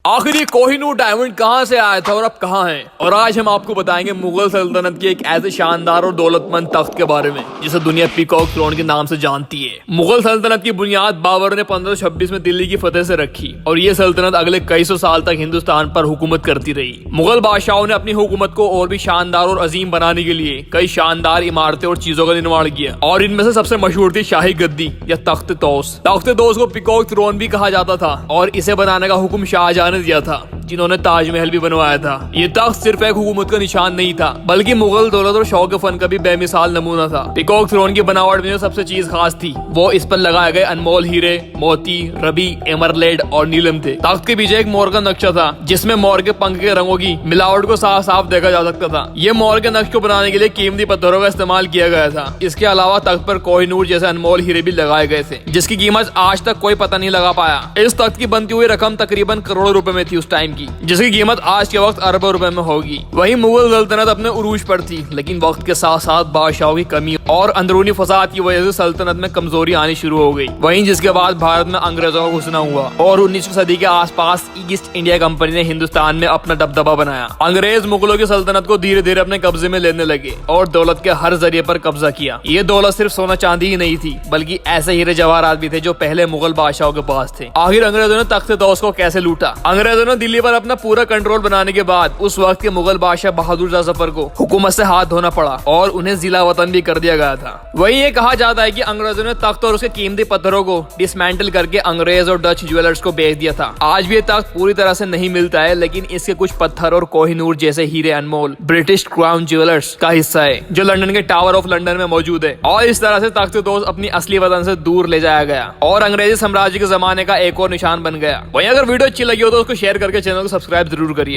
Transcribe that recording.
आखिर ये कोहिनूर डायमंड कहाँ से आया था और अब कहाँ है। और आज हम आपको बताएंगे मुगल सल्तनत के एक ऐसे शानदार और दौलतमंद तख्त के बारे में जिसे दुनिया पीकॉक थ्रोन के नाम से जानती है। मुगल सल्तनत की बुनियाद बाबर ने 1526 में दिल्ली की फतेह से रखी और ये सल्तनत अगले कई सौ साल तक हिंदुस्तान पर हुकूमत करती रही। मुगल बादशाहों ने अपनी हुकूमत को और भी शानदार और अजीम बनाने के लिए कई शानदार इमारतें और चीजों का निर्माण किया और इनमें से सबसे मशहूर थी शाही गद्दी या तख्त तोस। तख्त तोस को पीकॉक थ्रोन भी कहा जाता था और इसे बनाने का हुक्म शाहजहां ने दिया था, जिन्होंने ताजमहल भी बनवाया था। ये तख्त सिर्फ एक हुकूमत का निशान नहीं था बल्कि मुगल दौलत और शौक फन का भी बेमिसाल नमूना था। पीकॉक थ्रोन की बनावट में जो सबसे चीज खास थी वो इस पर लगाए गए अनमोल हीरे, मोती, रबी, एमरलेड और नीलम थे। तख्त के पीछे एक मोर का नक्शा था जिसमें मोर के पंख के रंगों की मिलावट को साफ साफ देखा जा सकता था। ये मोर के नक्श को बनाने के लिए कीमती पत्थरों का इस्तेमाल किया गया था। इसके अलावा तख्त पर कोहिनूर जैसे अनमोल हीरे भी लगाए गए थे जिसकी कीमत आज तक कोई पता नहीं लगा पाया। इस तख्त की बनती हुई रकम तकरीबन करोड़ों रुपए में थी उस टाइम की, जिसकी कीमत आज के वक्त अरबों रुपए में होगी। वहीं मुगल सल्तनत अपने उरूज पर थी, लेकिन वक्त के साथ साथ बादशाहों की कमी और अंदरूनी फसाद की वजह से सल्तनत में कमजोरी आनी शुरू हो गई। वहीं जिसके बाद भारत में अंग्रेजों का घुसना हुआ और 19वीं सदी के आसपास ईस्ट इंडिया कंपनी ने हिंदुस्तान में अपना दबदबा बनाया। अंग्रेज मुगलों की सल्तनत को धीरे धीरे अपने कब्जे में लेने लगे और दौलत के हर जरिए पर कब्जा किया। ये दौलत सिर्फ सोना चांदी ही नहीं थी बल्कि ऐसे हीरे जवाहरात भी थे जो पहले मुगल बादशाहों के पास थे। आखिर अंग्रेजों ने तख्त तोस को कैसे लूटा? अंग्रेजों ने दिल्ली पर अपना पूरा कंट्रोल बनाने के बाद उस वक्त के मुगल बादशाह बहादुर शाह जफर को हुकूमत से हाथ धोना पड़ा और उन्हें जिला वतन भी कर दिया गया था। वहीं ये कहा जाता है कि अंग्रेजों ने तख्त और उसके कीमती पत्थरों को डिसमेंटल करके अंग्रेज और डच ज्वेलर्स को बेच दिया था। आज भी ये तख्त पूरी तरह से नहीं मिलता है, लेकिन इसके कुछ पत्थर और कोहिनूर जैसे हीरे अनमोल ब्रिटिश क्राउन ज्वेलर्स का हिस्सा है जो लंदन के टावर ऑफ लंदन में मौजूद है। और इस तरह से तख्त तोस अपनी असली वतन से दूर ले जाया गया और अंग्रेजी साम्राज्य के जमाने का एक और निशान बन गया। वहीं अगर वीडियो अच्छी लगी हो तो उसको शेयर करके चैनल को सब्सक्राइब जरूर करिए।